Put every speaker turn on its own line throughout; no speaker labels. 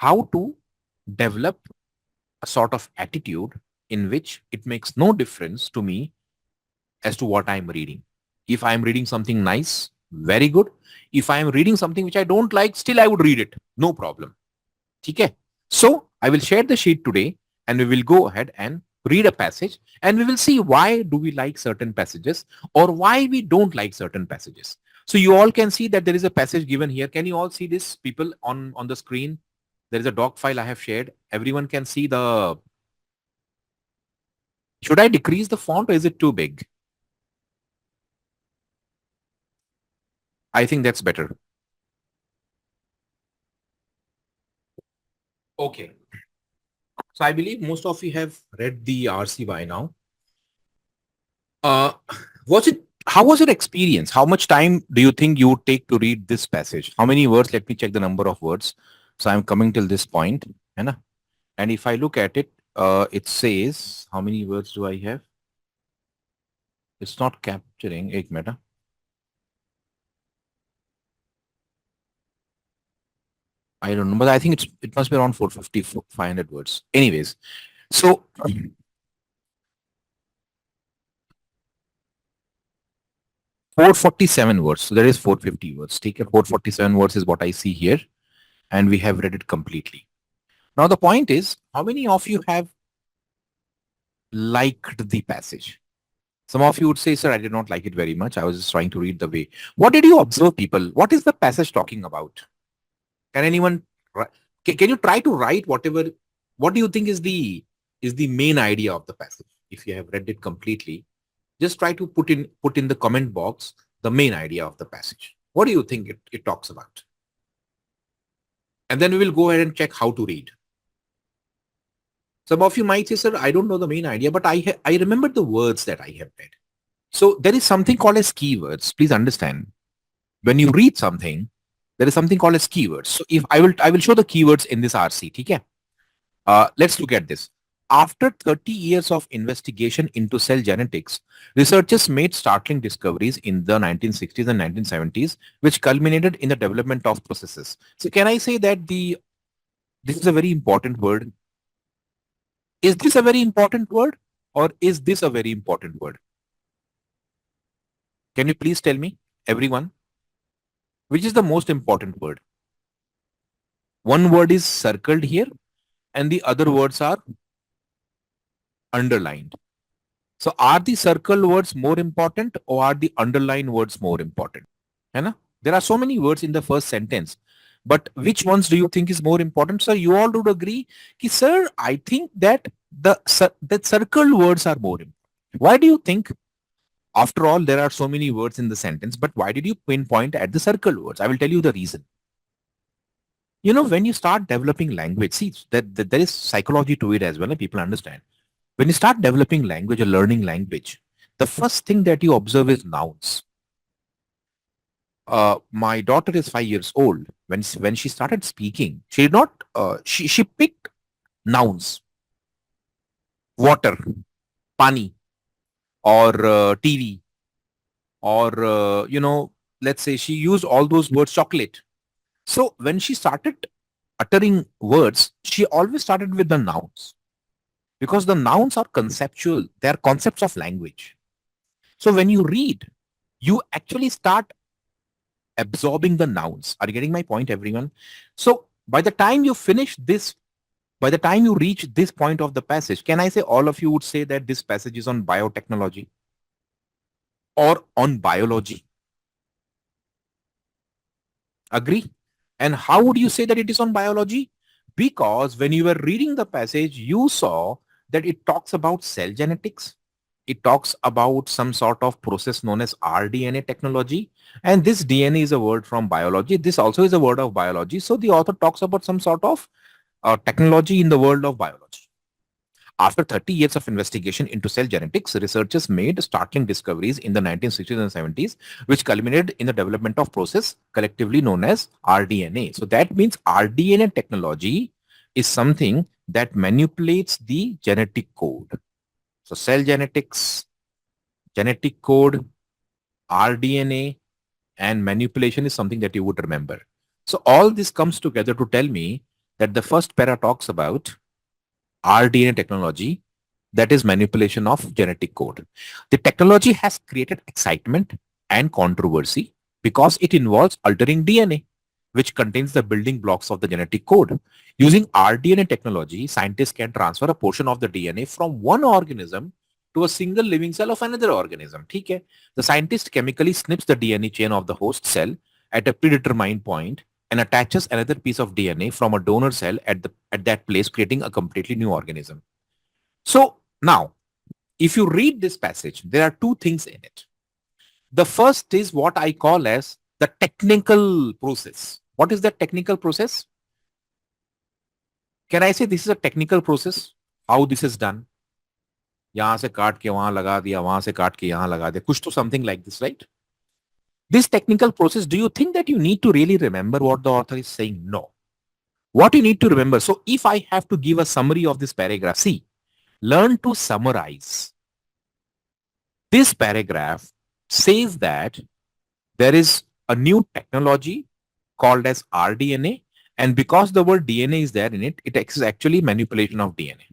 how to develop a sort of attitude in which it makes no difference to me as to what I'm reading. If I'm reading something nice, very good. If I'm reading something which I don't like, still I would read it. No problem. Okay. So I will share the sheet today and we will go ahead and read a passage and we will see why do we like certain passages or why we don't like certain passages. So you all can see that there is a passage given here. Can you all see this, people, on the screen? There is a doc file I have shared. Everyone can see the... Should I decrease the font or is it too big? I think that's better. Okay. So I believe most of you have read the RC by now. Uh, was it? How was your experience? How much time do you think you would take to read this passage? How many words? Let me check the number of words. So I'm coming till this point, है ना? And if I look at it, it says how many words do I have? It's not capturing. एक minute. I don't know, but I think it must be around 450, 500 words. Anyways, so 447 words. So there is 450 words. Take a 447 words is what I see here, and we have read it completely. Now the point is, how many of you have liked the passage? Some of you would say, sir, I did not like it very much. I was just trying to read the way. What did you observe, people? What is the passage talking about? Can anyone, can you try to write what do you think is the main idea of the passage? If you have read it completely, just try to put in the comment box the main idea of the passage. What do you think it talks about? And then we will go ahead and check how to read. Some of you might say, sir, I don't know the main idea, but I remember the words that I have read. So there is something called as keywords. Please understand. When you read something, there is something called as keywords. So if I will show the keywords in this RC. Okay? Let's look at this. After 30 years of investigation into cell genetics, researchers made startling discoveries in the 1960s and 1970s, which culminated in the development of processes. So can I say that this is a very important word? Is this a very important word or is this a very important word? Can you please tell me, everyone? Which is the most important word? One word is circled here and the other words are underlined. So are the circle words more important or are the underlined words more important? There are so many words in the first sentence, but which ones do you think is more important? Sir, you all would agree, sir, I think that the circle words are more important. Why do you think? After all, there are so many words in the sentence, but why did you pinpoint at the circle words? I will tell you the reason. When you start developing language, see, that there is psychology to it as well, and people understand. When you start developing language or learning language, the first thing that you observe is nouns. My daughter is 5 years old. When she started speaking, she did not, she picked nouns. Water, pani, or TV, or, let's say she used all those words, chocolate. So when she started uttering words, she always started with the nouns because the nouns are conceptual. They are concepts of language. So when you read, you actually start absorbing the nouns. Are you getting my point, everyone? So by the time you finish this, by the time you reach this point of the passage, can I say all of you would say that this passage is on biotechnology or on biology? Agree? And how would you say that it is on biology? Because when you were reading the passage, you saw that it talks about cell genetics. It talks about some sort of process known as rDNA technology. And this DNA is a word from biology. This also is a word of biology. So the author talks about some sort of technology in the world of biology. After 30 years of investigation into cell genetics, researchers made startling discoveries in the 1960s and 70s, which culminated in the development of process collectively known as rDNA. So that means rDNA technology is something that manipulates the genetic code. So cell genetics, genetic code, rDNA, and manipulation is something that you would remember. So all this comes together to tell me that the first para talks about rDNA technology, that is manipulation of genetic code. The technology has created excitement and controversy because it involves altering DNA, which contains the building blocks of the genetic code. Using rDNA technology, scientists can transfer a portion of the DNA from one organism to a single living cell of another organism. ठीक है? The scientist chemically snips the DNA chain of the host cell at a predetermined point and attaches another piece of DNA from a donor cell at that place, creating a completely new organism. So now, if you read this passage, there are two things in it. The first is what I call as the technical process. What is that technical process? Can I say this is a technical process? How this is done? यहाँ से काट के वहां लगा दिया, वहां से काट के यहाँ लगा दिया, कुछ तो something like this, right? This technical process, do you think that you need to really remember what the author is saying? No. What you need to remember, so if I have to give a summary of this paragraph, see, learn to summarize. This paragraph says that there is a new technology called as rDNA, and because the word DNA is there in it, it is actually manipulation of DNA.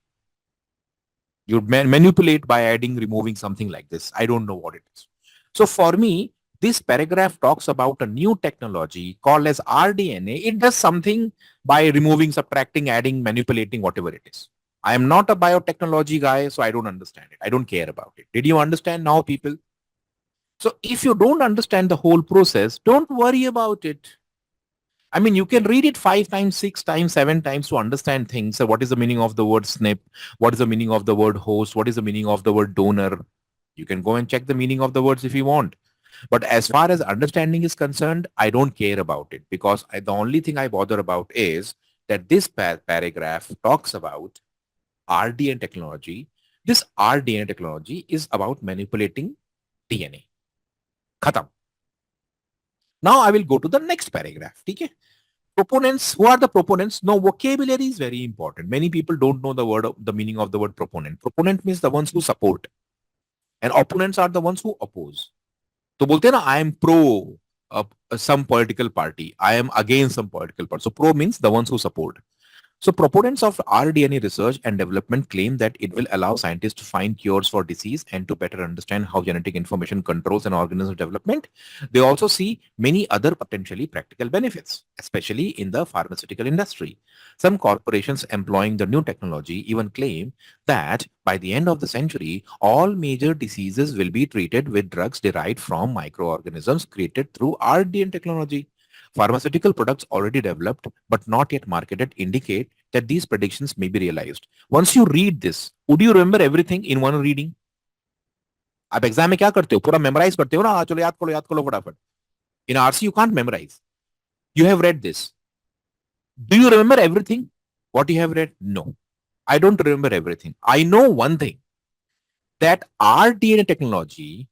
You manipulate by adding, removing, something like this. I don't know what it is. So for me, this paragraph talks about a new technology called as rDNA. It does something by removing, subtracting, adding, manipulating, whatever it is. I am not a biotechnology guy, so I don't understand it. I don't care about it. Did you understand now, people? So if you don't understand the whole process, don't worry about it. I mean, you can read it 5 times, 6 times, 7 times to understand things. So what is the meaning of the word SNP? What is the meaning of the word host? What is the meaning of the word donor? You can go and check the meaning of the words if you want. But as far as understanding is concerned, I don't care about it, because the only thing I bother about is that this paragraph talks about rDNA technology. This rDNA technology is about manipulating DNA. Khatam. Now I will go to the next paragraph. Okay? Proponents. Who are the proponents? Now vocabulary is very important. Many people don't know the meaning of the word proponent. Proponent means the ones who support, and opponents are the ones who oppose. तो बोलते हैं ना, I am pro some political party, I am against some political party. So pro means the ones who support. So proponents of rDNA research and development claim that it will allow scientists to find cures for disease and to better understand how genetic information controls an organism's development. They also see many other potentially practical benefits, especially in the pharmaceutical industry. Some corporations employing the new technology even claim that by the end of the century, all major diseases will be treated with drugs derived from microorganisms created through rDNA technology. Pharmaceutical products already developed but not yet marketed indicate that these predictions may be realized. Once you read this, would you remember everything in one reading? आप exam में क्या करते हो? पूरा memorise करते हो ना? चलो याद करो फटाफट. In RC you can't memorize. You have read this. Do you remember everything what you have read? No. I don't remember everything. I know one thing, that rDNA technology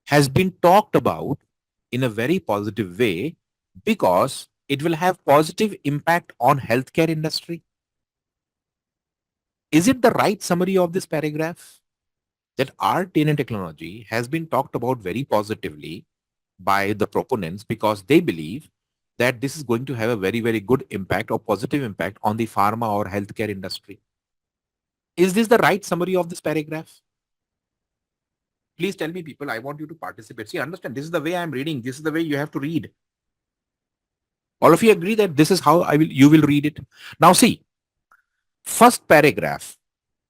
has been talked about in a very positive way because it will have positive impact on healthcare industry. Is it the right summary of this paragraph? That rDNA technology has been talked about very positively by the proponents because they believe that this is going to have a very, very good impact or positive impact on the pharma or healthcare industry. Is this the right summary of this paragraph? Please tell me, people. I want you to participate. See, understand, this is the way I'm reading. This is the way you have to read. All of you agree that this is how you will read it. Now see, first paragraph,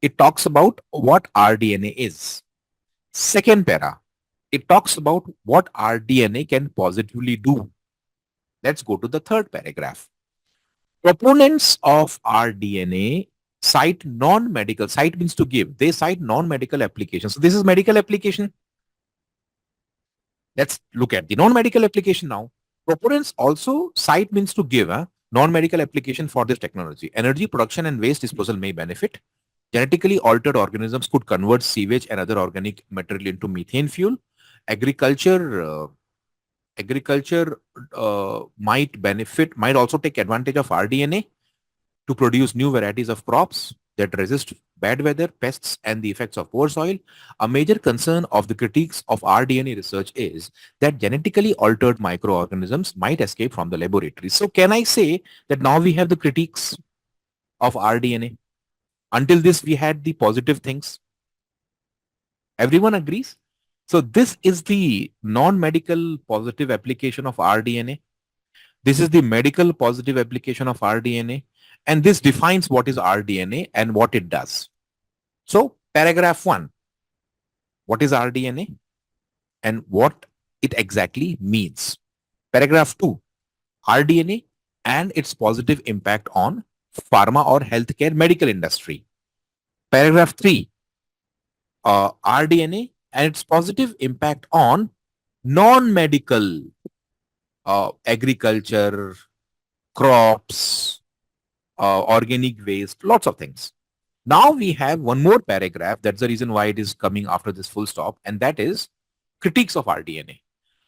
it talks about what rDNA is. Second para, it talks about what rDNA can positively do. Let's go to the third paragraph. Proponents of rDNA cite non-medical, cite means to give. They cite non-medical applications. So this is medical application. Let's look at the non-medical application now. Proponents also cite means to give a non-medical application for this technology. Energy production and waste disposal may benefit. Genetically altered organisms could convert sewage and other organic material into methane fuel. Agriculture might also take advantage of rDNA to produce new varieties of crops that resist bad weather, pests, and the effects of poor soil. A major concern of the critiques of rDNA research is that genetically altered microorganisms might escape from the laboratory. So can I say that now we have the critiques? of rDNA. Until this, we had the positive things. Everyone agrees? So this is the non-medical positive application of rDNA. This is the medical positive application of rDNA. And this defines what is rDNA and what it does. So paragraph 1, what is rDNA and what it exactly means. Paragraph 2, rDNA and its positive impact on pharma or healthcare medical industry. Paragraph 3, rDNA and its positive impact on non-medical agriculture, crops, organic waste, lots of things. Now we have one more paragraph. That's the reason why it is coming after this full stop, and that is critiques of rDNA.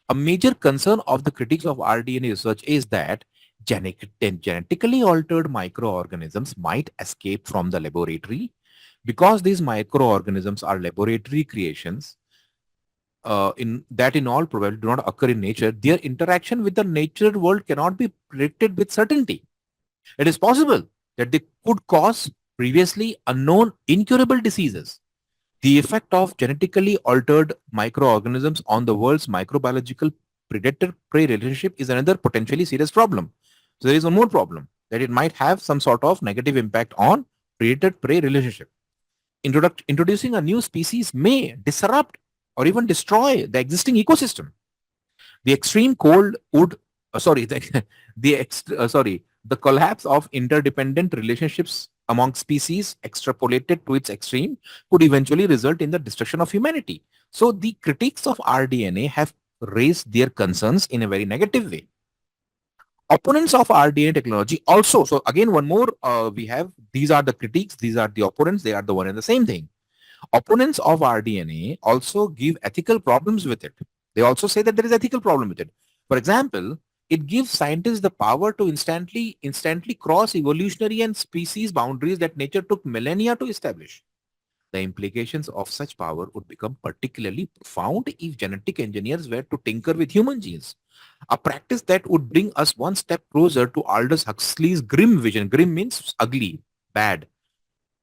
A major concern of the critics of rDNA research is that genetically altered microorganisms might escape from the laboratory. Because these microorganisms are laboratory creations, in all probability do not occur in nature, their interaction with the natural world cannot be predicted with certainty. It is possible that they could cause previously unknown incurable diseases. The effect of genetically altered microorganisms on the world's microbiological predator-prey relationship is another potentially serious problem. So there is one more problem, that it might have some sort of negative impact on predator-prey relationship. Introducing a new species may disrupt or even destroy the existing ecosystem. The extreme cold would, the collapse of interdependent relationships among species extrapolated to its extreme could eventually result in the destruction of humanity. So the critics of rDNA have raised their concerns in a very negative way. Opponents of rDNA technology also, so again one more, we have, these are the critiques, these are the opponents, they are the one and the same thing. Opponents of rDNA also give ethical problems with it. They also say that there is ethical problem with it. For example, it gives scientists the power to instantly cross evolutionary and species boundaries that nature took millennia to establish. The implications of such power would become particularly profound if genetic engineers were to tinker with human genes, a practice that would bring us one step closer to Aldous Huxley's grim vision. Grim means ugly, bad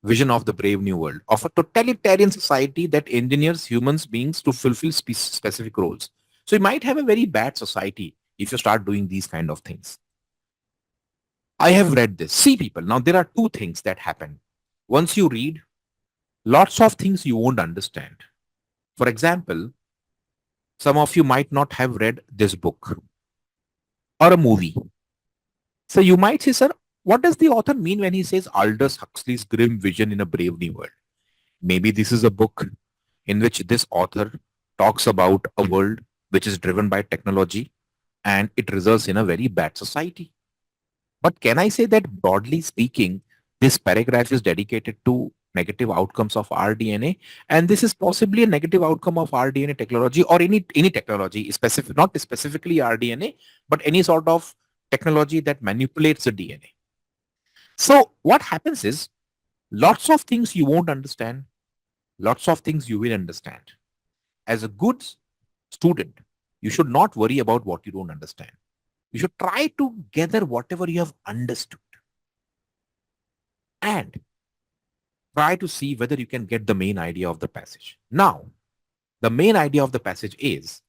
vision of the brave new world, of a totalitarian society that engineers humans beings to fulfill specific roles. So you might have a very bad society if you start doing these kind of things. I have read this. See, people, now there are two things that happen. Once you read, lots of things you won't understand. For example, some of you might not have read this book or a movie. So you might say, sir, what does the author mean when he says Aldous Huxley's grim vision in a brave new world? Maybe this is a book in which this author talks about a world which is driven by technology and it results in a very bad society. But can I say that broadly speaking, this paragraph is dedicated to negative outcomes of rDNA, and this is possibly a negative outcome of rDNA technology or any technology, specific, not specifically rDNA, but any sort of technology that manipulates the DNA. So what happens is, lots of things you won't understand, lots of things you will understand. As a good student, you should not worry about what you don't understand. You should try to gather whatever you have understood and try to see whether you can get the main idea of the passage. Now, the main idea of the passage is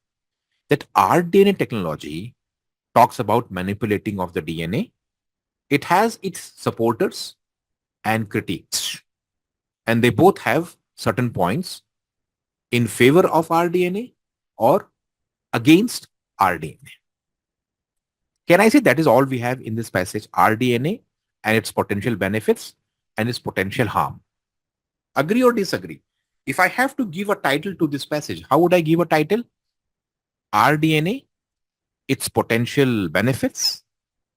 that rDNA technology talks about manipulating of the DNA. It has its supporters and critiques, and they both have certain points in favor of rDNA or against rDNA. Can I say that is all we have in this passage, rDNA and its potential benefits and its potential harm? Agree or disagree? If I have to give a title to this passage, how would I give a title? rDNA, its potential benefits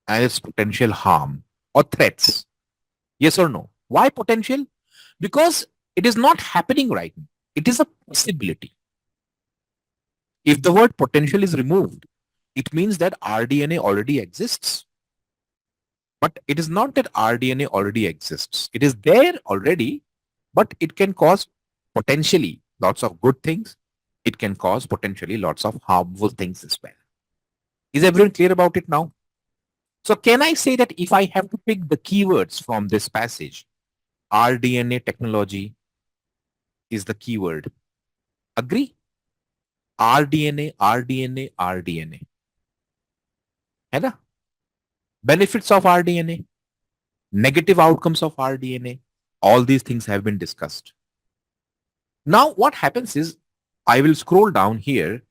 and its potential harm or threats. Yes or no? Why potential? Because it is not happening right now. It is a possibility. If the word potential is removed, it means that rDNA already exists. But it is not that rDNA already exists. It is there already, but it can cause potentially lots of good things. It can cause potentially lots of harmful things as well. Is everyone clear about it now? So can I say that if I have to pick the keywords from this passage, rDNA technology is the keyword. Agree? rDNA, rDNA, rDNA. है ना? Benefits of rDNA, negative outcomes of rDNA, all these things have been discussed. Now what happens is I will scroll down here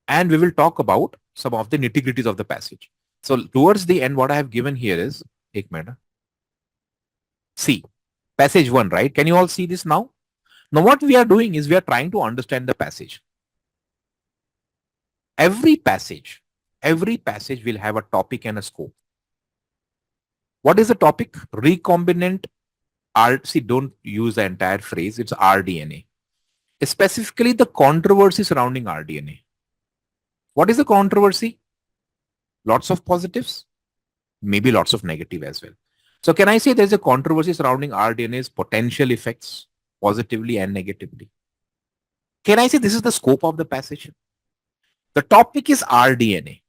and we will talk about some of the nitty-gritties of the passage. So towards the end, what I have given here is, एक minute. See, passage 1, right? Can you all see this now? Now what we are doing is we are trying to understand the passage. Every passage will have a topic and a scope. What is the topic? Recombinant R. See, don't use the entire phrase. It's rDNA. Specifically, the controversy surrounding rDNA. What is the controversy? Lots of positives, maybe lots of negative as well. So can I say there's a controversy surrounding rDNA's potential effects positively and negatively? Can I say this is the scope of the passage? The topic is rDNA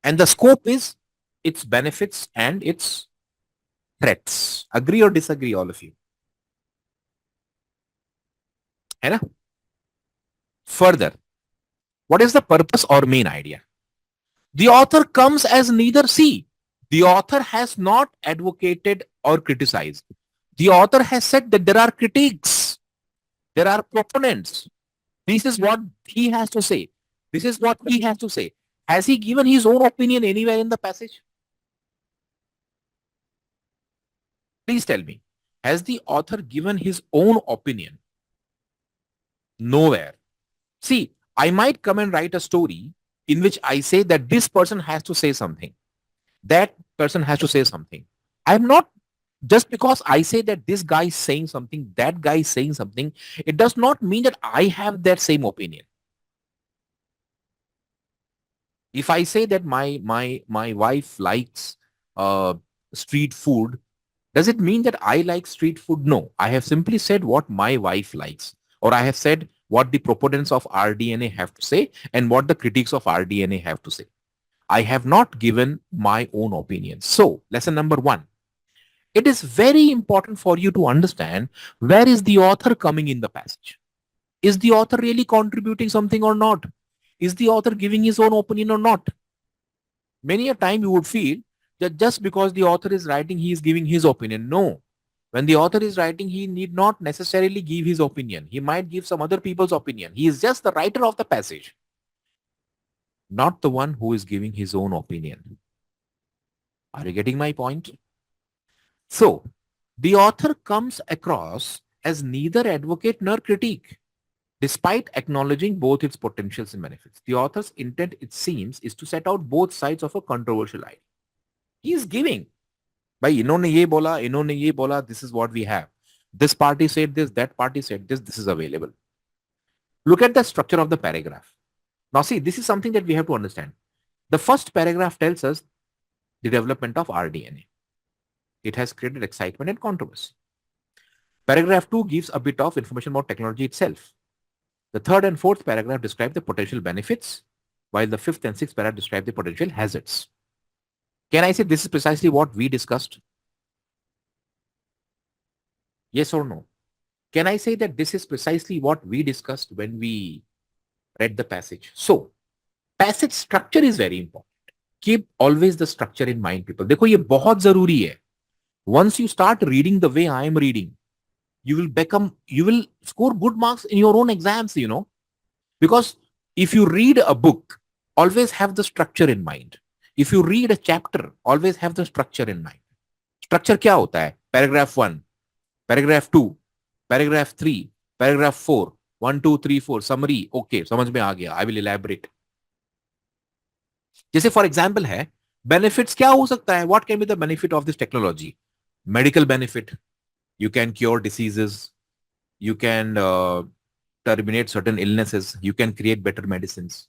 and the scope is its benefits and its threats. Agree or disagree, all of you? है ना? Further, what is the purpose or main idea? The author comes as neither. See, the author has not advocated or criticized. The author has said that there are critiques, there are proponents. This is what he has to say. This is what he has to say. Has he given his own opinion anywhere in the passage? Please tell me. Has the author given his own opinion? Nowhere. See, I might come and write a story in which I say that this person has to say something. That person has to say something. I'm not, just because I say that this guy is saying something, that guy is saying something, it does not mean that I have that same opinion. If I say that my wife likes street food, does it mean that I like street food? No. I have simply said what my wife likes, or I have said what the proponents of rDNA have to say and what the critics of rDNA have to say. I have not given my own opinion. So, lesson number 1. It is very important for you to understand where is the author coming in the passage. Is the author really contributing something or not? Is the author giving his own opinion or not? Many a time you would feel that just because the author is writing, he is giving his opinion. No. When the author is writing, he need not necessarily give his opinion. He might give some other people's opinion. He is just the writer of the passage, not the one who is giving his own opinion. Are you getting my point? So, the author comes across as neither advocate nor critique, despite acknowledging both its potentials and benefits. The author's intent, it seems, is to set out both sides of a controversial idea. He is giving. Bhai, इन्होंने ये बोला, this is what we have. This party said this, that party said this is available. Look at the structure of the paragraph. Now see, this is something that we have to understand. The first paragraph tells us the development of rDNA. It has created excitement and controversy. Paragraph 2 gives a bit of information about technology itself. The third and fourth paragraph describe the potential benefits, while the fifth and sixth paragraph describe the potential hazards. Can I say this is precisely what we discussed? Yes or no? Can I say that this is precisely what we discussed when we read the passage? So, passage structure is very important. Keep always the structure in mind, people. देखो ये बहुत जरूरी है. Once you start reading the way I am reading, you will score good marks in your own exams, you know. Because if you read a book, always have the structure in mind. If you read a chapter, always have the structure in mind. Structure क्या होता है? Paragraph 1, paragraph 2, paragraph 3, paragraph 4, 1, 2, 3, 4, summary. Okay, समझ में आ गया. I will elaborate. जैसे for example है, benefits क्या हो सकता है? What can be the benefit of this technology? Medical benefit. You can cure diseases. You can terminate certain illnesses. You can create better medicines.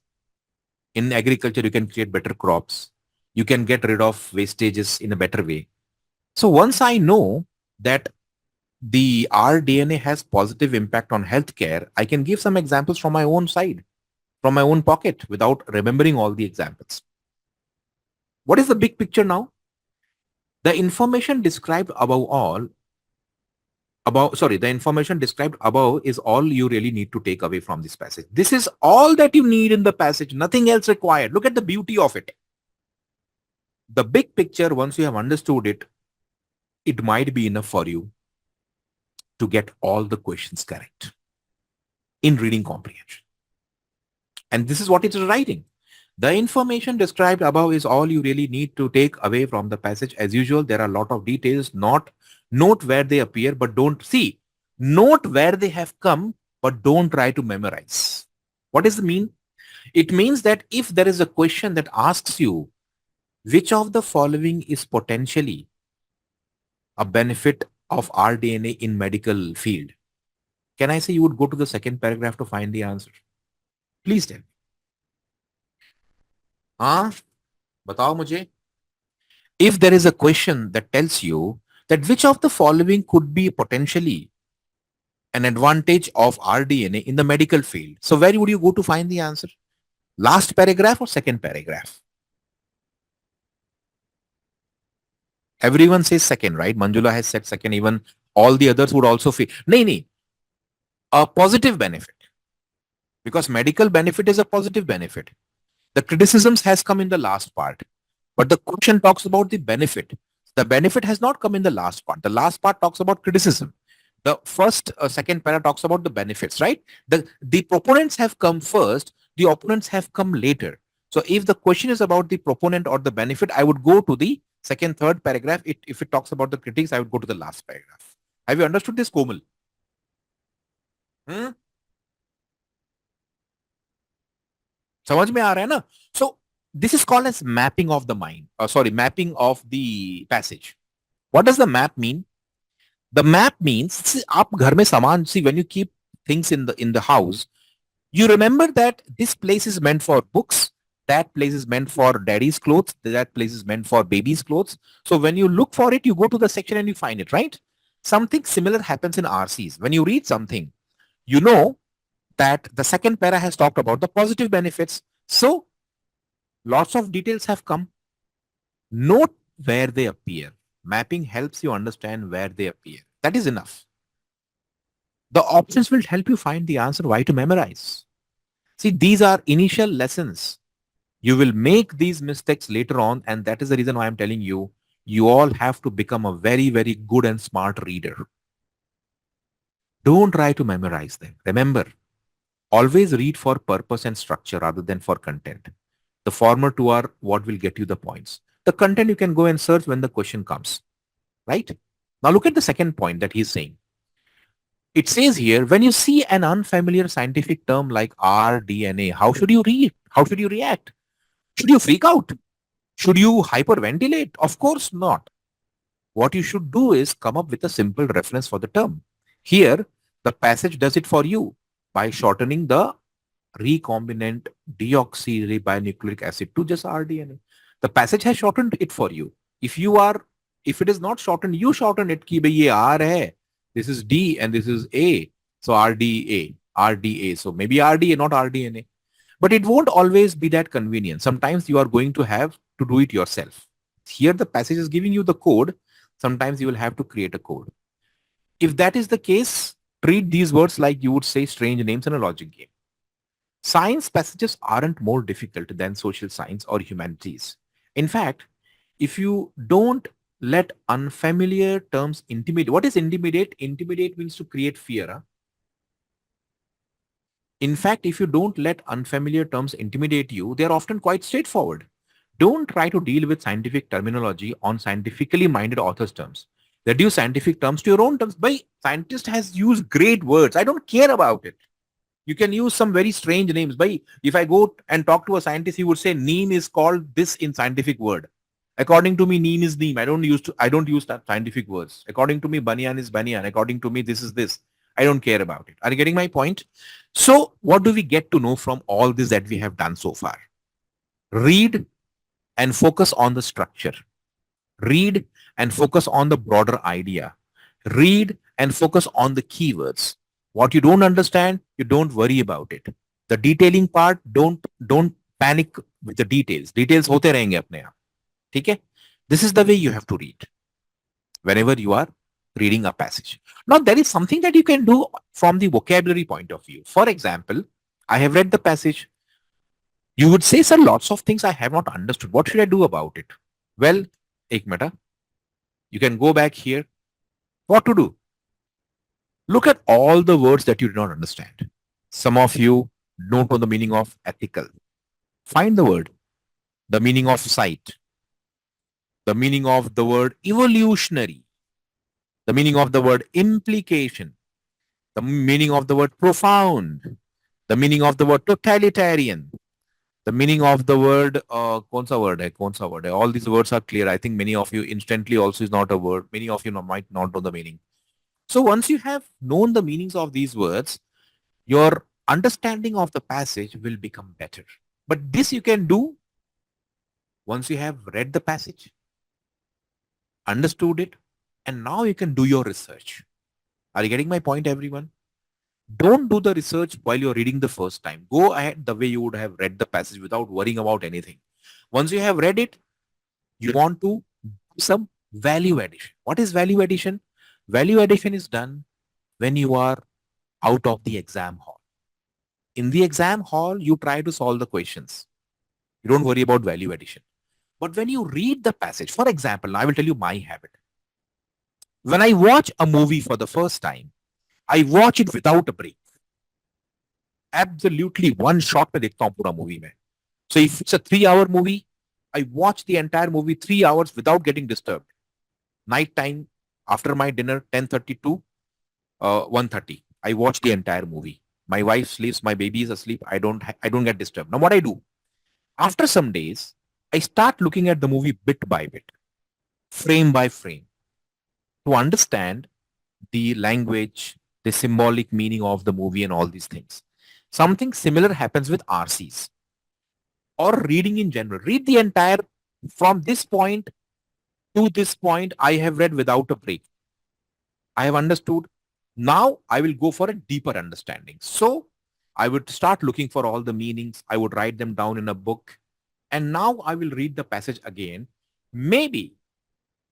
In agriculture, you can create better crops. You can get rid of wastages in a better way. So once I know that the rDNA has positive impact on healthcare, I can give some examples from my own side, from my own pocket, without remembering all the examples. What is the big picture now? The information described above all about sorry the information described above is all you really need to take away from this passage. This is all that you need in the passage, nothing else required. Look at the beauty of it. The big picture, once you have understood it, it might be enough for you to get all the questions correct in reading comprehension. And this is what it is writing. The information described above is all you really need to take away from the passage. As usual, there are a lot of details. Note where they appear, but don't see. Note where they have come, but don't try to memorize. What does it mean? It means that if there is a question that asks you, which of the following is potentially a benefit of rDNA in medical field? Can I say you would go to the second paragraph to find the answer? Please tell me. हाँ बताओ मुझे. If there is a question that tells you that which of the following could be potentially an advantage of rDNA in the medical field, so where would you go to find the answer? Last paragraph or second paragraph? Everyone says second, right? Manjula has said second. Even all the others would also feel. No. A positive benefit. Because medical benefit is a positive benefit. The criticisms has come in the last part. But the question talks about the benefit. The benefit has not come in the last part. The last part talks about criticism. The first, second para talks about the benefits, right? The proponents have come first. The opponents have come later. So if the question is about the proponent or the benefit, I would go to the second, third paragraph. If it talks about the critics, I would go to the last paragraph. Have you understood this, Komal? समझ में आ रहा है ना? So this is called as mapping of the mind. Mapping of the passage. What does the map mean? The map means आप घर में सामान, see, when you keep things in the house, you remember that this place is meant for books, that place is meant for daddy's clothes, that place is meant for baby's clothes. So when you look for it, you go to the section and you find it, right? Something similar happens in RCs. When you read something, you know that the second para has talked about the positive benefits. So lots of details have come. Note where they appear. Mapping helps you understand where they appear. That is enough. The options will help you find the answer, why to memorize. See, these are initial lessons. You will make these mistakes later on, and that is the reason why I'm telling you, you all have to become a very, very good and smart reader. Don't try to memorize them. Remember, always read for purpose and structure rather than for content. The former two are what will get you the points. The content you can go and search when the question comes, right? Now look at the second point that he's saying. It says here, when you see an unfamiliar scientific term like rDNA, how should you read? How should you react? Should you freak out? Should you hyperventilate? Of course not. What you should do is come up with a simple reference for the term. Here, the passage does it for you by shortening the recombinant deoxyribonucleic acid to just rDNA. The passage has shortened it for you. If it is not shortened, you shorten it ki bhai ye R hai, this is D and this is A. So RDA. So maybe RDA, not rDNA. But it won't always be that convenient. Sometimes you are going to have to do it yourself. Here the passage is giving you the code. Sometimes you will have to create a code. If that is the case, treat these words like you would say strange names in a logic game. Science passages aren't more difficult than social science or humanities. In fact, if you don't let unfamiliar terms intimidate. What is intimidate? Intimidate means to create fear. Huh? In fact, if you don't let unfamiliar terms intimidate you, they are often quite straightforward. Don't try to deal with scientific terminology on scientifically minded authors' terms. Reduce scientific terms to your own terms. By scientist has used great words. I don't care about it. You can use some very strange names. By if I go and talk to a scientist, he would say neem is called this in scientific word. According to me, neem is neem. I don't use that scientific words. According to me, banyan is banyan. According to me, this is this. I don't care about it. Are you getting my point? So what do we get to know from all this that we have done so far? Read and focus on the structure. Read and focus on the broader idea. Read and focus on the keywords. What you don't understand, you don't worry about it. The detailing part, don't panic with the details. Details होते रहेंगे अपने आप. ठीक है? This is the way you have to read. whenever you are reading a passage. Now, there is something that you can do from the vocabulary point of view. For example, I have read the passage. You would say, sir, lots of things I have not understood. What should I do about it? Well, ek minute, you can go back here. What to do? Look at all the words that you do not understand. Some of you don't know the meaning of ethical. Find the word, the meaning of sight, the meaning of the word evolutionary, the meaning of the word implication, the meaning of the word profound, the meaning of the word totalitarian, the meaning of the word kaun sa word hai, kaun sa word hai. All these words are clear. I think many of you instantly also is not a word. Many of you might not know the meaning. So once you have known the meanings of these words, your understanding of the passage will become better. But this you can do once you have read the passage, understood it, and now you can do your research. Are you getting my point, everyone? Don't do the research while you're reading the first time. Go ahead the way you would have read the passage without worrying about anything. Once you have read it, you want to do some value addition. What is value addition? Value addition is done when you are out of the exam hall. In the exam hall, you try to solve the questions. You don't worry about value addition. But when you read the passage, for example, I will tell you my habit. When I watch a movie for the first time, I watch it without a break. Absolutely one shot में देखता हूँ पूरा movie में. So if it's a 3-hour movie, I watch the entire movie 3 hours without getting disturbed. Night time, after my dinner, 10:30 to 1:30, I watch the entire movie. My wife sleeps, my baby is asleep. I don't get disturbed. Now what I do? After some days, I start looking at the movie bit by bit, frame by frame, to understand the language, the symbolic meaning of the movie and all these things. Something similar happens with RCs or reading in general. Read the entire, from this point to this point, I have read without a break. I have understood. Now I will go for a deeper understanding. So I would start looking for all the meanings. I would write them down in a book. And now I will read the passage again. Maybe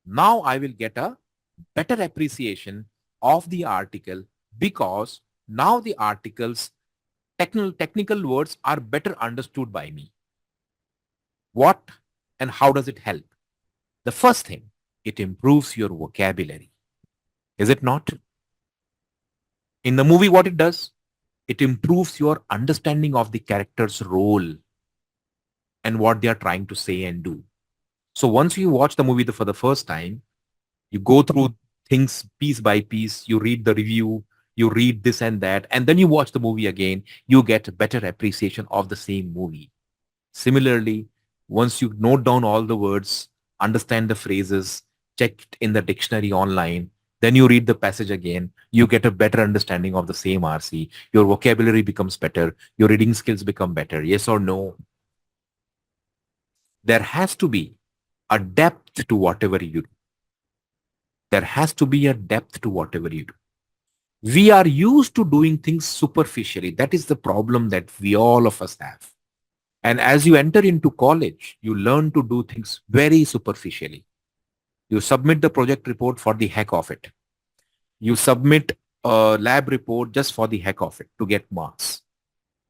now I will get a better appreciation of the article, because now the article's technical words are better understood by me. What and how does it help? The first thing, it improves your vocabulary. Is it not? In the movie, what it does? It improves your understanding of the character's role and what they are trying to say and do. So once you watch the movie for the first time, you go through things piece by piece, you read the review, you read this and that, and then you watch the movie again, you get better appreciation of the same movie. Similarly, once you note down all the words, understand the phrases, check it in the dictionary online, then you read the passage again, you get a better understanding of the same RC. Your vocabulary becomes better. Your reading skills become better. Yes or no? There has to be a depth to whatever you do. There has to be a depth to whatever you do. We are used to doing things superficially. That is the problem that we all of us have. And as you enter into college, you learn to do things very superficially. You submit the project report for the heck of it. You submit a lab report just for the heck of it to get marks.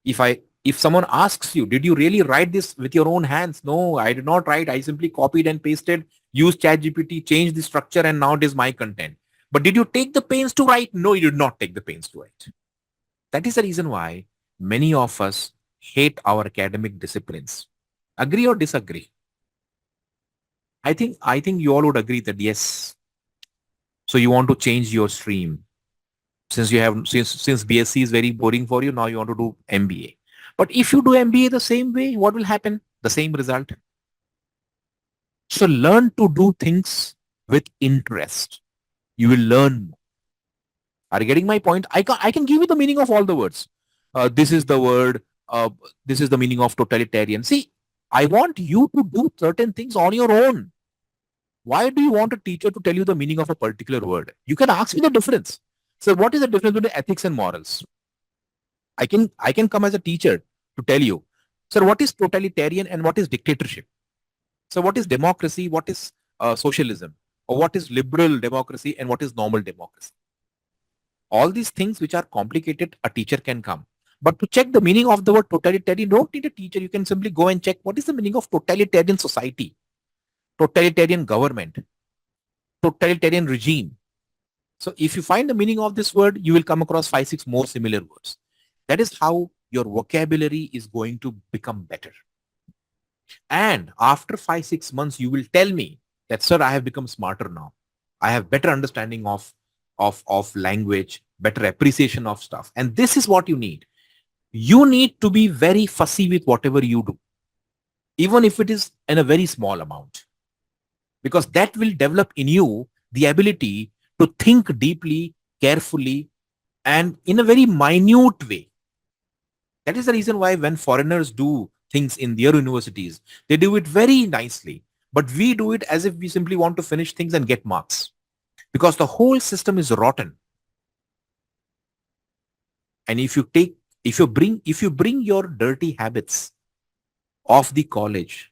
If someone asks you, did you really write this with your own hands? No, I did not write. I simply copied and pasted, used ChatGPT, changed the structure, and now it is my content. But did you take the pains to write? No, you did not take the pains to write. That is the reason why many of us hate our academic disciplines. Agree or disagree? I think you all would agree that yes. So you want to change your stream. Since BSc is very boring for you, now you want to do MBA. But if you do MBA the same way, what will happen? The same result. So learn to do things with interest. You will learn. Are you getting my point? I can give you the meaning of all the words. This is the word. This is the meaning of totalitarian. See, I want you to do certain things on your own. Why do you want a teacher to tell you the meaning of a particular word? You can ask me the difference. So what is the difference between ethics and morals? I can come as a teacher to tell you, sir, what is totalitarian and what is dictatorship? So what is democracy? What is socialism? or what is liberal democracy and what is normal democracy. All these things which are complicated, a teacher can come. But to check the meaning of the word totalitarian, you don't need a teacher. You can simply go and check what is the meaning of totalitarian society, totalitarian government, totalitarian regime. So if you find the meaning of this word, you will come across 5, 6 more similar words. That is how your vocabulary is going to become better. And after 5, 6 months, you will tell me that, sir, I have become smarter now. I have better understanding of language, better appreciation of stuff. And this is what you need. You need to be very fussy with whatever you do, even if it is in a very small amount, because that will develop in you the ability to think deeply, carefully, and in a very minute way. That is the reason why when foreigners do things in their universities, they do it very nicely. But we do it as if we simply want to finish things and get marks, because the whole system is rotten. And if you bring your dirty habits of the college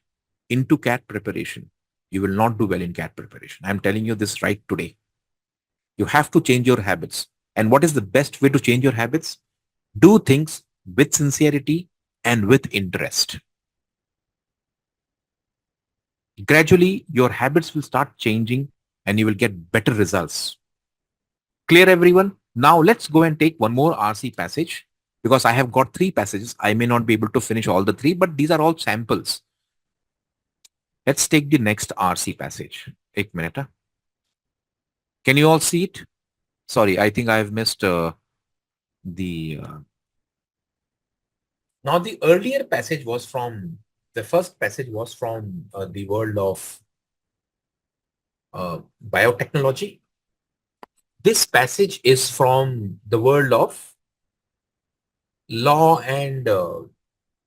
into CAT preparation, you will not do well in CAT preparation. I'm telling you this right today. You have to change your habits. And what is the best way to change your habits? Do things with sincerity and with interest. Gradually, your habits will start changing and you will get better results. Clear, everyone? Now let's go and take one more RC passage, because I have got 3 passages. I may not be able to finish all the 3, but these are all samples. Let's take the next RC passage. 1 minute. Can you all see it? Sorry, I think I've missed the... Now the earlier passage was from, the first passage was from the world of biotechnology. This passage is from the world of law, and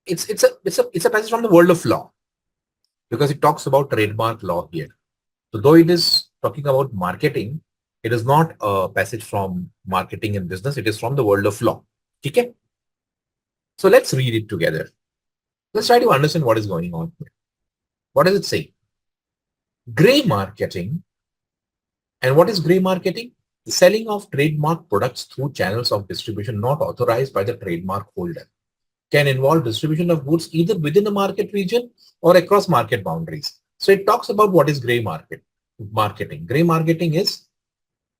it's a passage from the world of law, because it talks about trademark law here. So though it is talking about marketing, it is not a passage from marketing and business. It is from the world of law. Okay. So let's read it together. Let's try to understand what is going on here. What does it say? Gray marketing. And what is gray marketing? The selling of trademark products through channels of distribution not authorized by the trademark holder. Can involve distribution of goods either within a market region or across market boundaries. So it talks about what is gray marketing. Gray marketing is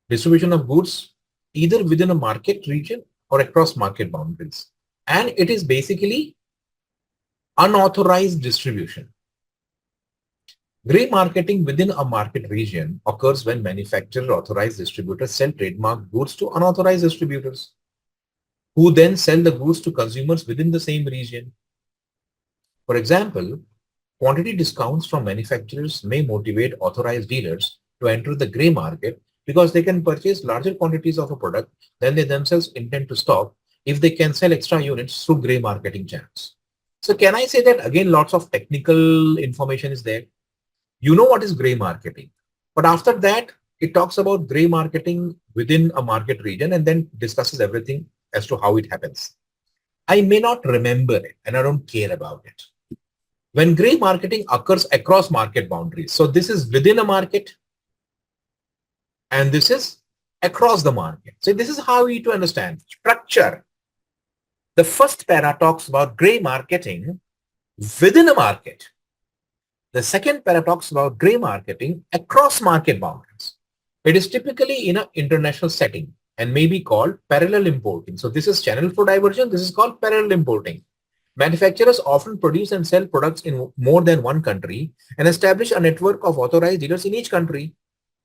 distribution of goods either within a market region or across market boundaries. And it is basically unauthorized distribution. Gray marketing within a market region occurs when manufacturer or authorized distributors sell trademark goods to unauthorized distributors, who then sell the goods to consumers within the same region. For example, quantity discounts from manufacturers may motivate authorized dealers to enter the gray market because they can purchase larger quantities of a product than they themselves intend to stock if they can sell extra units through gray marketing channels. So can I say that again, lots of technical information is there. You know what is gray marketing, but after that, it talks about gray marketing within a market region and then discusses everything as to how it happens. I may not remember it and I don't care about it. When gray marketing occurs across market boundaries, so this is within a market and this is across the market. So this is how you need to understand structure. The first para talks about gray marketing within a market. The second para talks about gray marketing across market boundaries. It is typically in an international setting and may be called parallel importing. So this is channel for diversion. This is called parallel importing. Manufacturers often produce and sell products in more than one country and establish a network of authorized dealers in each country.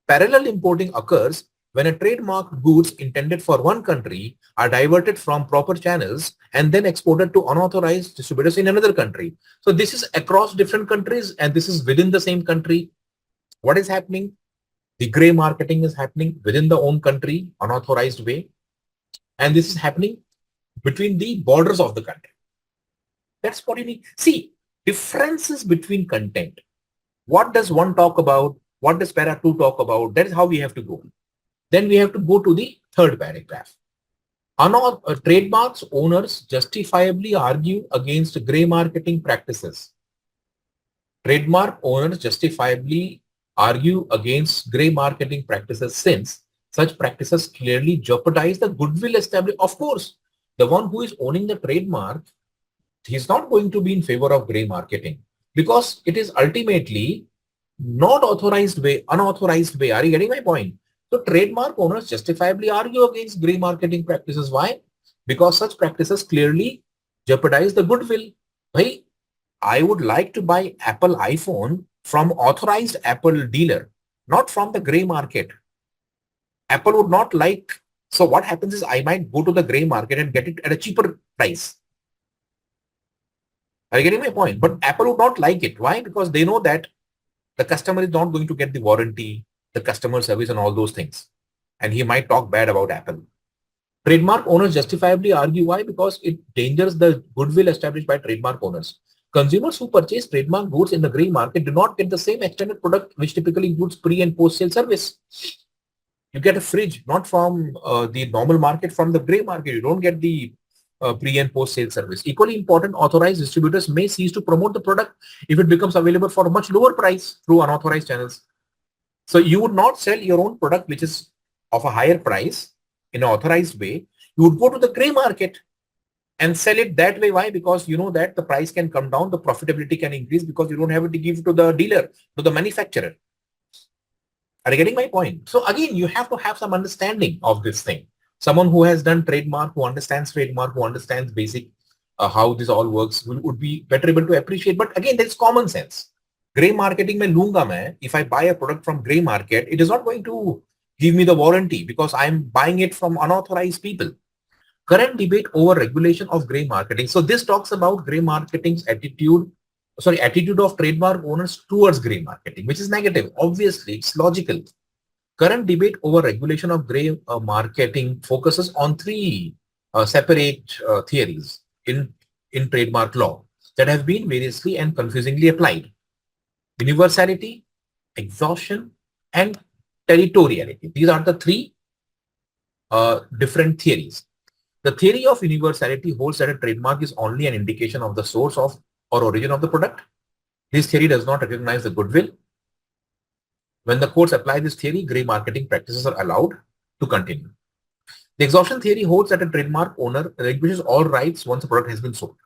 Parallel importing occurs when a trademark goods intended for one country are diverted from proper channels and then exported to unauthorized distributors in another country. So this is across different countries and this is within the same country. What is happening? The gray marketing is happening within the own country, unauthorized way. And this is happening between the borders of the country. That's what you need. See, differences between content. What does one talk about? What does para 2 talk about? That is how we have to go. Then we have to go to the third paragraph. Trademarks owners justifiably argue against gray marketing practices. Trademark owners justifiably argue against gray marketing practices since such practices clearly jeopardize the goodwill established. Of course, the one who is owning the trademark, he's not going to be in favor of gray marketing because it is ultimately not authorized way, unauthorized way. Are you getting my point? So trademark owners justifiably argue against gray marketing practices. Why? Because such practices clearly jeopardize the goodwill. Bhai, I would like to buy Apple iPhone from authorized Apple dealer, not from the gray market. Apple would not like. So what happens is I might go to the gray market and get it at a cheaper price. Are you getting my point? But Apple would not like it. Why? Because they know that the customer is not going to get the warranty, the customer service and all those things. And he might talk bad about Apple. Trademark owners justifiably argue why? Because it endangers the goodwill established by trademark owners. Consumers who purchase trademark goods in the gray market do not get the same extended product, which typically includes pre and post sale service. You get a fridge, not from the normal market, from the gray market. You don't get the pre and post sale service. Equally important, authorized distributors may cease to promote the product if it becomes available for a much lower price through unauthorized channels. So you would not sell your own product, which is of a higher price in an authorized way. You would go to the gray market and sell it that way. Why? Because you know that the price can come down, the profitability can increase because you don't have to give to the dealer, to the manufacturer. Are you getting my point? So again, you have to have some understanding of this thing. Someone who has done trademark, who understands basic how this all works would be better able to appreciate. But again, there's common sense. Gray marketing mein lunga main. If I buy a product from gray market, it is not going to give me the warranty because I'm buying it from unauthorized people. Current debate over regulation of gray marketing. So this talks about gray marketing's attitude of trademark owners towards gray marketing, which is negative. Obviously, it's logical. Current debate over regulation of gray marketing focuses on three separate theories in trademark law that have been variously and confusingly applied. Universality, exhaustion, and territoriality. These are the three different theories. The theory of universality holds that a trademark is only an indication of the source of or origin of the product. This theory does not recognize the goodwill. When the courts apply this theory, gray marketing practices are allowed to continue. The exhaustion theory holds that a trademark owner relinquishes all rights once a product has been sold.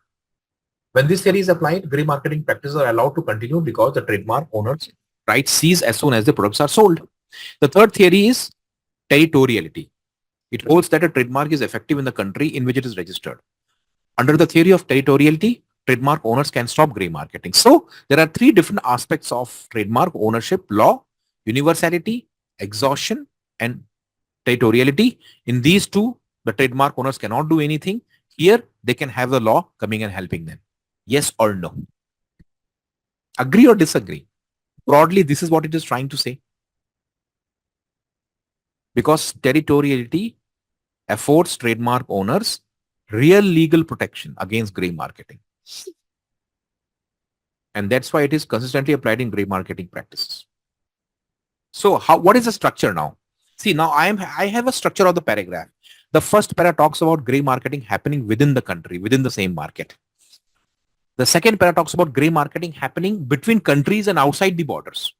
When this theory is applied, gray marketing practices are allowed to continue because the trademark owner's rights cease as soon as the products are sold. The third theory is territoriality. It holds that a trademark is effective in the country in which it is registered. Under the theory of territoriality, trademark owners can stop gray marketing. So there are three different aspects of trademark ownership law: universality, exhaustion, and territoriality. In these two, the trademark owners cannot do anything. Here, they can have the law coming and helping them. Yes or no? Agree or disagree? Broadly, this is what it is trying to say. Because territoriality affords trademark owners real legal protection against gray marketing. And that's why it is consistently applied in gray marketing practices. So what is the structure now? See, now I have a structure of the paragraph. The first para talks about gray marketing happening within the country, within the same market. The second para talks about gray marketing happening between countries and outside the borders.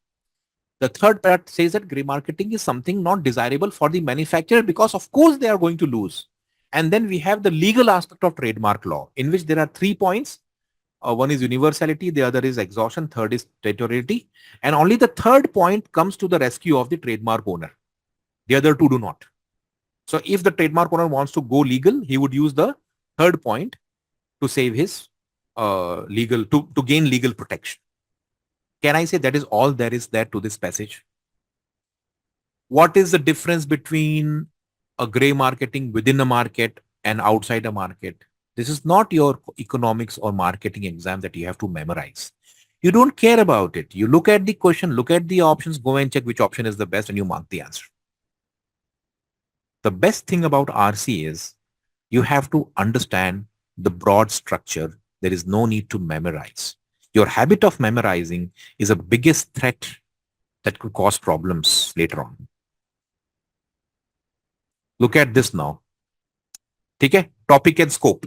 The third para says that gray marketing is something not desirable for the manufacturer because of course they are going to lose. And then we have the legal aspect of trademark law in which there are 3 points. One is universality, the other is exhaustion, third is territoriality. And only the third point comes to the rescue of the trademark owner. The other two do not. So if the trademark owner wants to go legal, he would use the third point to save his to gain legal protection. Can I say that is all there is there to this passage? What is the difference between a gray marketing within a market and outside a market? This is not your economics or marketing exam that you have to memorize. You don't care about it. You look at the question, look at the options, go and check which option is the best and you mark the answer. The best thing about RC is you have to understand the broad structure. There is no need to memorize. Your habit of memorizing is the biggest threat that could cause problems later on. Look at this now. Okay? Topic and scope.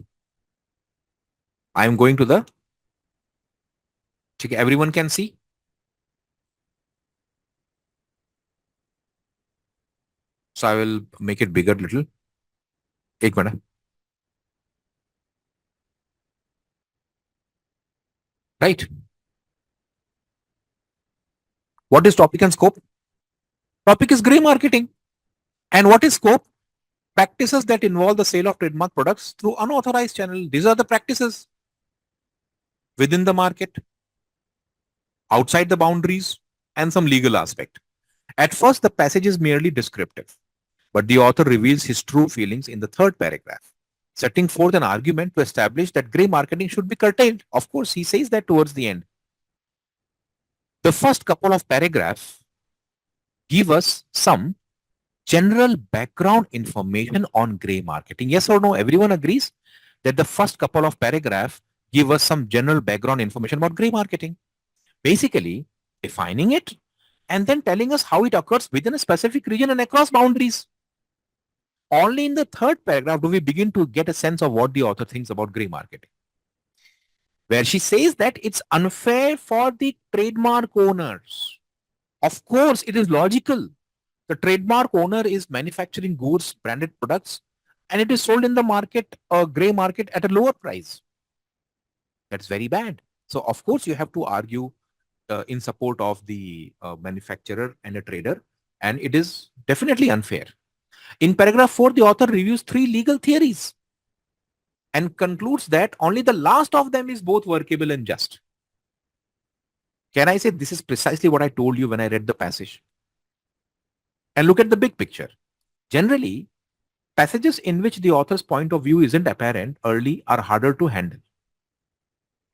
I am going to the... Okay, everyone can see? So I will make it bigger little. एक minute. Right. What is topic and scope? Topic is grey marketing. And what is scope? Practices that involve the sale of trademark products through unauthorized channel. These are the practices within the market, outside the boundaries, and some legal aspect. At first, the passage is merely descriptive, but the author reveals his true feelings in the third paragraph, setting forth an argument to establish that grey marketing should be curtailed. Of course, he says that towards the end. The first couple of paragraphs give us some general background information on grey marketing. Yes or no? Everyone agrees that the first couple of paragraphs give us some general background information about grey marketing. Basically, defining it and then telling us how it occurs within a specific region and across boundaries. Only in the third paragraph do we begin to get a sense of what the author thinks about grey marketing, where she says that it's unfair for the trademark owners. Of course, it is logical. The trademark owner is manufacturing goods, branded products, and it is sold in the market, a grey market, at a lower price. That's very bad. So, of course, you have to argue in support of the manufacturer and a trader, and it is definitely unfair. In paragraph 4, the author reviews 3 legal theories and concludes that only the last of them is both workable and just. Can I say this is precisely what I told you when I read the passage? And look at the big picture. Generally, passages in which the author's point of view isn't apparent early are harder to handle.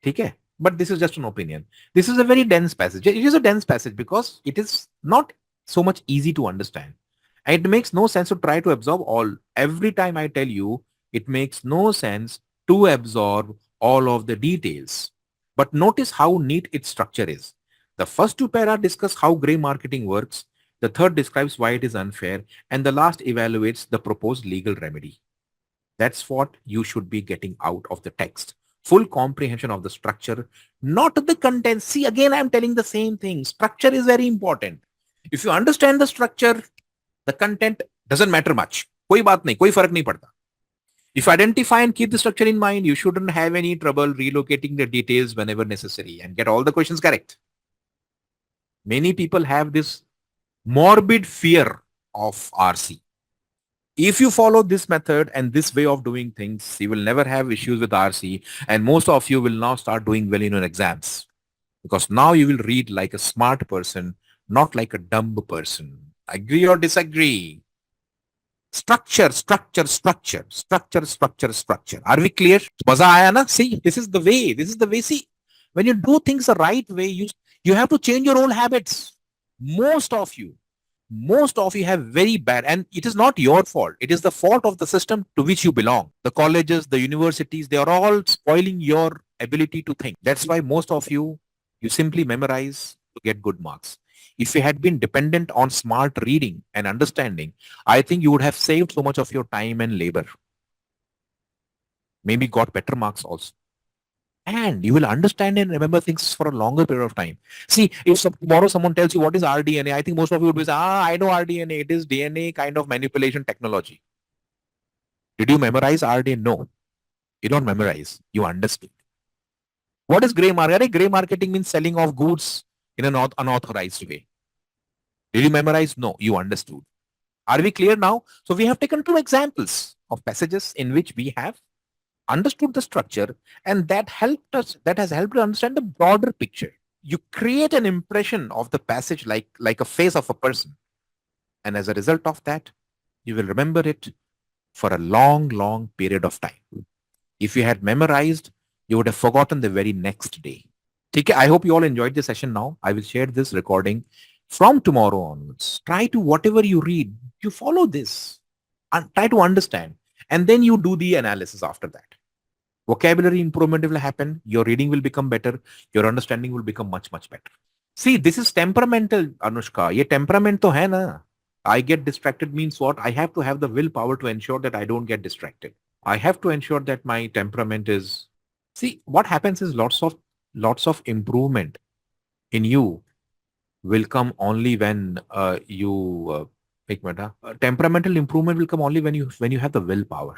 Okay? But this is just an opinion. This is a very dense passage. It is a dense passage because it is not so much easy to understand. And it makes no sense to try to absorb all. Every time I tell you, it makes no sense to absorb all of the details. But notice how neat its structure is. The first 2 para discuss how grey marketing works. The third describes why it is unfair. And the last evaluates the proposed legal remedy. That's what you should be getting out of the text. Full comprehension of the structure, not the content. See, again, I'm telling the same thing. Structure is very important. If you understand the structure, the content doesn't matter much. कोई बात नहीं, कोई फर्क नहीं पड़ता. If you identify and keep the structure in mind, you shouldn't have any trouble relocating the details whenever necessary and get all the questions correct. Many people have this morbid fear of RC. If you follow this method and this way of doing things, you will never have issues with RC, and most of you will now start doing well in your exams, because now you will read like a smart person, not like a dumb person. Agree or disagree? Structure, structure, structure, structure, structure, structure. Are we clear? Maza aaya na? See, this is the way. This is the way. See, when you do things the right way, you have to change your old habits. Most of you have very bad, and it is not your fault. It is the fault of the system to which you belong. The colleges, the universities, they are all spoiling your ability to think. That's why most of you simply memorize to get good marks. If you had been dependent on smart reading and understanding, I think you would have saved so much of your time and labor. Maybe got better marks also. And you will understand and remember things for a longer period of time. See, if tomorrow someone tells you what is RDNA, I think most of you would be saying, I know RDNA. It is DNA kind of manipulation technology. Did you memorize RDNA? No. You don't memorize. You understood. What is grey marketing? Grey marketing means selling of goods in an unauthorized way. Did you memorize? No. You understood. Are we clear now? So we have taken 2 examples of passages in which we have understood the structure, and that has helped us understand the broader picture. You create an impression of the passage like a face of a person. And as a result of that, you will remember it for a long period of time. If you had memorized, you would have forgotten the very next day. Okay, I hope you all enjoyed the session now. I will share this recording from tomorrow onwards. Try to, whatever you read, you follow this and try to understand. And then you do the analysis after that. Vocabulary improvement will happen. Your reading will become better. Your understanding will become much better. See, this is temperamental, Anushka. Ye temperament to hai na. I get distracted means what? I have to have the willpower to ensure that I don't get distracted. I have to ensure that my temperament is... See, what happens is lots of improvement in you will come only when you एक minute हाँ. Temperamental improvement will come only when you have the willpower.